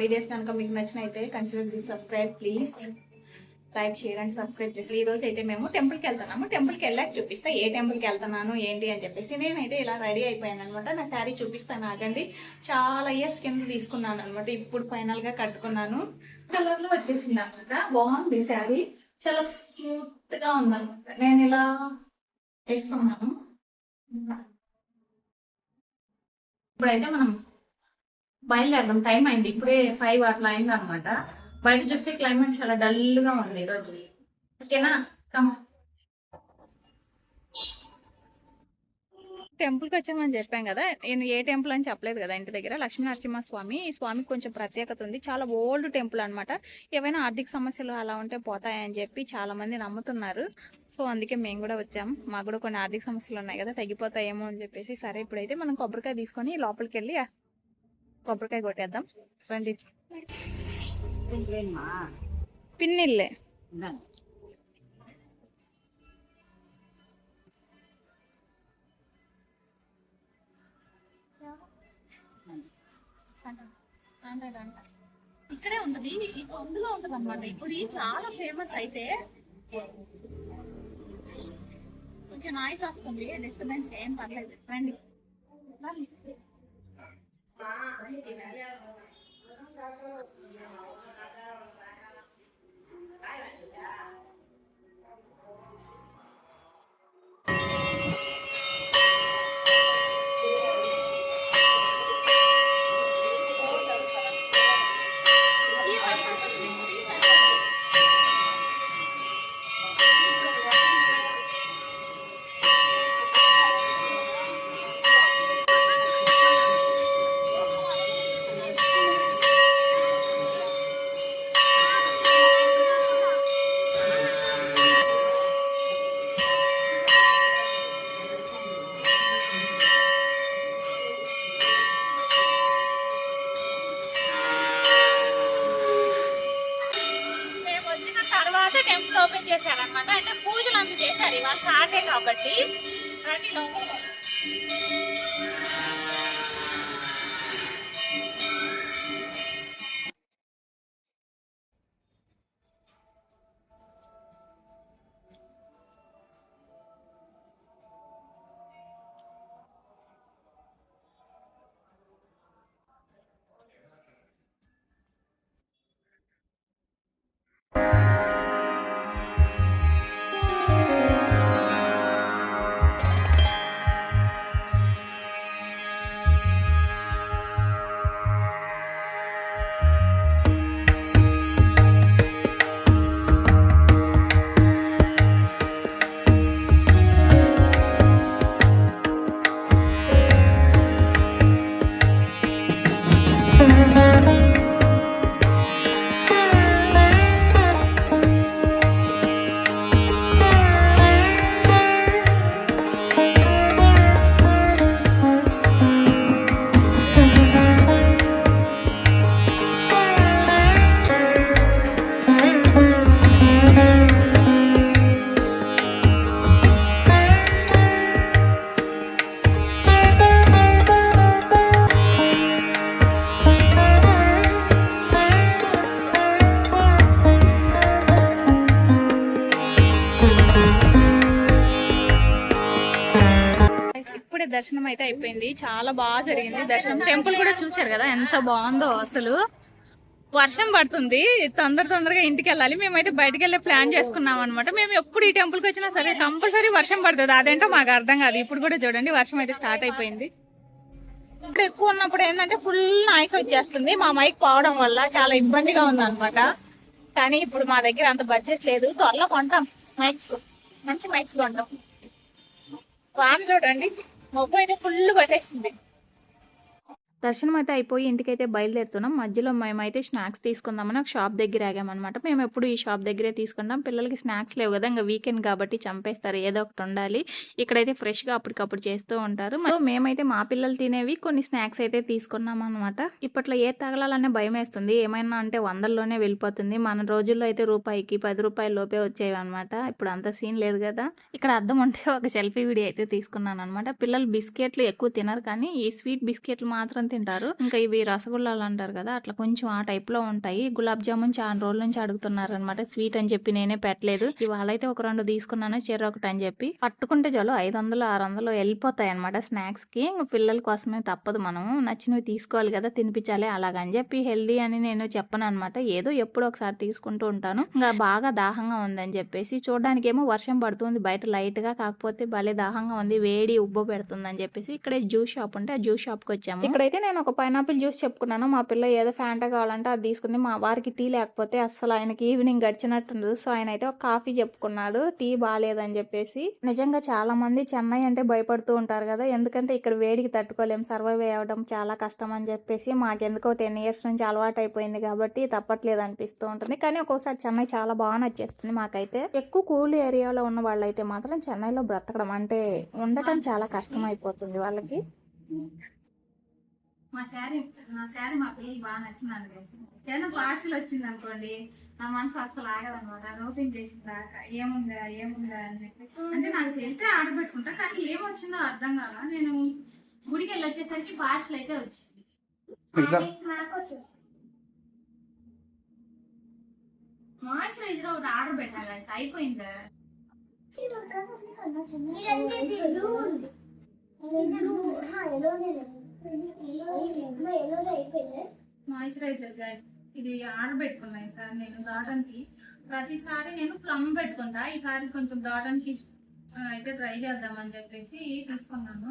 Videos కనుక మీకు నచ్చినైతే consider the subscribe please. Like share and subscribe చేసి ఈ రోజు అయితే మేము టెంపుల్కి వెళ్తున్నాము. టెంపుల్కి వెళ్ళాక చూపిస్తా ఏ టెంపుల్కి వెళ్తున్నాను ఏంటి అని చెప్పేసి. నేనైతే ఇలా రెడీ అయిపోయాను అనమాట. నా శారీ చూపిస్తాను ఆగండి. చాలా ఇయర్స్ కింద తీసుకున్నాను అనమాట. ఇప్పుడు ఫైనల్గా కట్టుకున్నాను. కలర్లో వచ్చేసింది అనమాట. బాగుంది శారీ, చాలా స్మూత్గా ఉందన్నమాట. నేను ఇలా వేసుకున్నాను. ఇప్పుడైతే మనం బయలుదేరడం. టైం అయింది, ఇప్పుడే 5 అట్లా అయింది అనమాట. బయట చూస్తే క్లైమేట్ చాలా డల్గా ఉంది ఈరోజు. ఓకేనా, టెంపుల్కి వచ్చామని చెప్పాం కదా. నేను ఏ టెంపుల్ అని చెప్పలేదు కదా. ఇంటి దగ్గర లక్ష్మీ నరసింహ స్వామి. ఈ స్వామికి కొంచెం ప్రత్యేకత ఉంది. చాలా ఓల్డ్ టెంపుల్ అనమాట. ఏవైనా ఆర్థిక సమస్యలు అలా ఉంటే పోతాయని చెప్పి చాలా మంది నమ్ముతున్నారు. సో అందుకే మేము కూడా వచ్చాం. మాకు కూడా కొన్ని ఆర్థిక సమస్యలు ఉన్నాయి కదా, తగ్గిపోతాయేమో అని చెప్పేసి. సరే ఇప్పుడైతే మనం కొబ్బరికాయ తీసుకొని లోపలికి వెళ్ళి కొబ్బరికాయ కొట్టేద్దాం రండి. పిన్నిల్లే ఇక్కడే ఉంటది, ఈ సందులో ఉంటది అనమాట. ఇప్పుడు చాలా ఫేమస్. అయితే కొంచెం నాయిస్ వస్తుంది, డిస్టర్బెన్స్ ఏం పర్లేదు. రండి. టెంపుల్ ఓపెన్ చేశారనమాట. అంటే పూజలు అందు చేశారు. ఇవాళ సాటర్డే కాబట్టి రండి లోపల. దర్శనం అయితే అయిపోయింది. చాలా బాగా జరిగింది దర్శనం. టెంపుల్ కూడా చూసారు కదా ఎంత బాగుందో. అసలు వర్షం పడుతుంది, తొందరగా ఇంటికి వెళ్ళాలి. మేమైతే బయటకు వెళ్ళే ప్లాన్ చేసుకున్నాం అనమాట. మేము ఎప్పుడు ఈ టెంపుల్కి వచ్చినా సరే కంపల్సరీ వర్షం పడుతుంది. అదేంటో మాకు అర్థం కాదు. ఇప్పుడు కూడా చూడండి వర్షం అయితే స్టార్ట్ అయిపోయింది. ఇప్పుడు ఎక్కువ ఉన్నప్పుడు ఏంటంటే ఫుల్ నాయిస్ వచ్చేస్తుంది. మా మైక్ పోవడం వల్ల చాలా ఇబ్బందిగా ఉంది అనమాట. కానీ ఇప్పుడు మా దగ్గర అంత బడ్జెట్ లేదు. త్వరలో కొంటాం మైక్స్, మంచి మైక్స్ కొంటాం. వాన చూడండి, మొబ్బు అయితే ఫుల్ పట్టేస్తుంది. దర్శనం అయితే అయిపోయి ఇంటికైతే బయలుదేరుతున్నాం. మధ్యలో మేమైతే స్నాక్స్ తీసుకుందామని ఒక షాప్ దగ్గర ఆగామన్నమాట. మేము ఎప్పుడు ఈ షాప్ దగ్గరే తీసుకుంటాం. పిల్లలకి స్నాక్స్ లేవు కదా, ఇంకా వీకెండ్ కాబట్టి చంపేస్తారు, ఏదో ఒకటి ఉండాలి. ఇక్కడైతే ఫ్రెష్గా అప్పటికప్పుడు చేస్తూ ఉంటారు. సో మేమైతే మా పిల్లలు తినేవి కొన్ని స్నాక్స్ అయితే తీసుకున్నాం అనమాట. ఇప్పట్లో ఏ తగలాలనే భయం వేస్తుంది. ఏమైనా అంటే 100లోనే వెళ్ళిపోతుంది. మన రోజుల్లో అయితే రూపాయికి 10 రూపాయల లోపే వచ్చేవి అనమాట. ఇప్పుడు అంత సీన్ లేదు కదా. ఇక్కడ అద్దం ఉంటే ఒక సెల్ఫీ వీడియో అయితే తీసుకున్నాను అనమాట. పిల్లలు బిస్కెట్లు ఎక్కువ తినరు, కానీ ఈ స్వీట్ బిస్కెట్లు మాత్రం ఇష్టం తింటారు. ఇంకా ఇవి రసగుల్లాలు అంటారు కదా, అట్లా కొంచెం ఆ టైప్ లో ఉంటాయి. గులాబ్ జామున్ చాలా రోజుల నుంచి అడుగుతున్నారు అనమాట. స్వీట్ అని చెప్పి నేనే పెట్టలేదు. ఇవాళ అయితే ఒక 2 తీసుకున్నాను, చెరొకటి అని చెప్పి. పట్టుకుంటే చాలు 500 600 వెళ్ళిపోతాయి అనమాట స్నాక్స్ కి. పిల్లల కోసమే తప్పదు, మనం నచ్చినవి తీసుకోవాలి కదా, తినిపించాలి. అలాగని చెప్పి హెల్దీ అని నేను చెప్పను అనమాట. ఏదో ఎప్పుడో ఒకసారి తీసుకుంటూ ఉంటాను. ఇంకా బాగా దాహంగా ఉందని చెప్పేసి, చూడడానికి ఏమో వర్షం పడుతుంది బయట లైట్ గా, కాకపోతే భలే దాహంగా ఉంది, వేడి ఉబ్బ పెడుతుంది అని చెప్పేసి ఇక్కడే జ్యూస్ షాప్ ఉంటే ఆ జ్యూస్ షాప్ కి వచ్చాము. ఇక్కడైతే నేను ఒక పైనాపిల్ జ్యూస్ చెప్పుకున్నాను. మా పిల్ల ఏదో ఫ్యాంటా కావాలంటే అది తీసుకుంది. మా వారికి టీ లేకపోతే అస్సలు ఆయనకి ఈవినింగ్ గడిచినట్టుండదు. సో ఆయన అయితే ఒక కాఫీ చెప్పుకున్నాడు, టీ బాగాలేదని చెప్పేసి. నిజంగా చాలా మంది చెన్నై అంటే భయపడుతూ ఉంటారు కదా, ఎందుకంటే ఇక్కడ వేడికి తట్టుకోలేం, సర్వైవ్ అవ్వడం చాలా కష్టం అని చెప్పేసి. మాకెందుకో 10 years నుంచి అలవాటు అయిపోయింది కాబట్టి తప్పట్లేదు అనిపిస్తూ ఉంటుంది. కానీ ఒక్కోసారి చెన్నై చాలా బాగా నచ్చేస్తుంది మాకైతే. ఎక్కువ కూల్ ఏరియాలో ఉన్న వాళ్ళైతే మాత్రం చెన్నైలో బ్రతకడం అంటే ఉండటం చాలా కష్టం అయిపోతుంది వాళ్ళకి. మా శారీ మా పిల్లలు బాగా నచ్చినాను కలిసి. ఏదైనా పార్సల్ వచ్చింది అనుకోండి, నా మనసు అసలు ఆగదనమాట. అది ఓపెన్ చేసిన దాకా ఏముందా అని చెప్పి, అంటే నాకు తెలిసే ఆర్డర్ పెట్టుకుంటా, కానీ ఏమొచ్చిందో అర్థం కాదా. నేను గుడికి వెళ్ళి వచ్చేసరికి పార్సల్ అయితే వచ్చింది. మాయిశ్చరైజర్ ఒకటి ఆర్డర్ పెట్టాలి, అయిపోయిందా? మాయిశ్చరైజర్ గైస్, ఇది ఆర్డర్ పెట్టుకున్నాయి సార్ నేను దాటానికి. ప్రతిసారి నేను ప్లమ్ పెట్టుకుంటా, ఈసారి కొంచెం దాటానికి అయితే ట్రై చేద్దామని చెప్పేసి తీసుకున్నాను.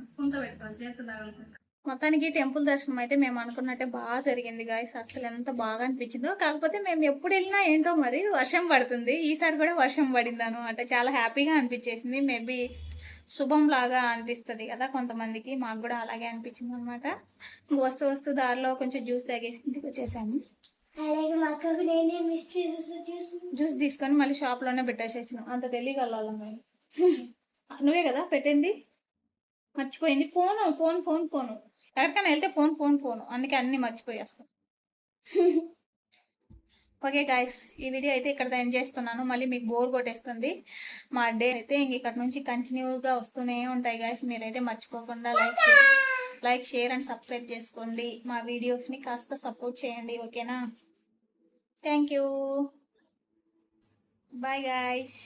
స్పూన్ తో పెట్టుకోవాలి, చేతి తగులుకుంటా. మొత్తానికి టెంపుల్ దర్శనం అయితే మేము అనుకున్నట్టే బాగా జరిగింది గాయస్. అసలు ఎంత బాగా అనిపించిందో. కాకపోతే మేము ఎప్పుడు వెళ్ళినా ఏంటో మరి వర్షం పడుతుంది. ఈసారి కూడా వర్షం పడింది అనమాట. చాలా హ్యాపీగా అనిపించేసింది. మేబీ శుభం లాగా అనిపిస్తుంది కదా కొంతమందికి, మాకు కూడా అలాగే అనిపించింది అనమాట. వస్తూ దారిలో కొంచెం జ్యూస్ తాగేసి ఇంటికి వచ్చేసాము. జ్యూస్ తీసుకొని మళ్ళీ షాప్ లోనే పెట్టేసేసాను. అంత తెలియగలం మేము. నువ్వే కదా పెట్టింది, మర్చిపోయింది. ఫోన్ ఎక్కడికైనా వెళ్తే ఫోన్ అందుకే అన్ని మర్చిపోయేస్తాం. ఓకే గాయస్, ఈ వీడియో అయితే ఇక్కడ ఎండ్ చేస్తున్నాను. మళ్ళీ మీకు బోర్ కొట్టేస్తుంది మా డే అయితే. ఇక్కడ నుంచి కంటిన్యూగా వస్తూనే ఉంటాయి గాయస్. మీరైతే మర్చిపోకుండా లైక్ షేర్ అండ్ సబ్స్క్రైబ్ చేసుకోండి. మా వీడియోస్ని కాస్త సపోర్ట్ చేయండి, ఓకేనా? Thank you, bye guys.